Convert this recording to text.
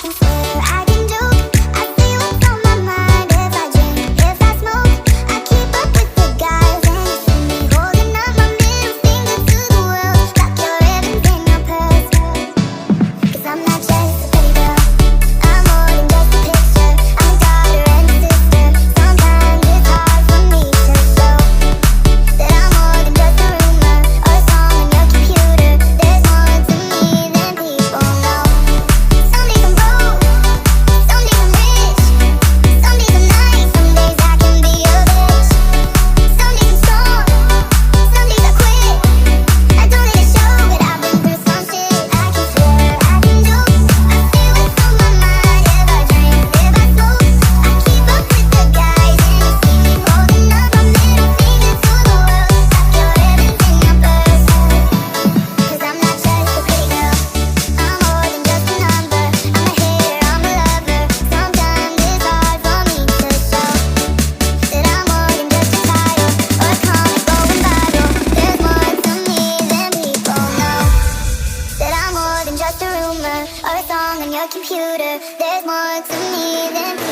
can swear, I can joke. I say what's on my mind. If I drink, if I smoke, I keep up with the guys. And you see me holding up my middle finger to the world. Lock your ribbons in your purse, 'cause I'm not just a pretty girl. I'm more than just a picture. I'm a daughter and a sister. Sometimes it's hard for me to show that I'm more than just a rumor or a song on your computer. There's more to me than people know. Some days I'm broke, some days I'm rich, some days I'm nice, some days I can be a bitch. Some days I'm strong, some days I quit. I don't let it show, but I've been through some shit. I can swear, I can joke. I say what's on my mind. If I drink, if I smoke, I keep up with the guys. And you see me holding up my middle finger to the world. Lock your ribbons in your purse, 'cause I'm not just a pretty girl. I'm more than just a number. I'm a hater, I'm a lover. Sometimes it's hard for me to show that I'm more than just a title or a comic going viral. There's more to me than people know. That I'm more than just a rumor or a song on your computer. There's more to me than people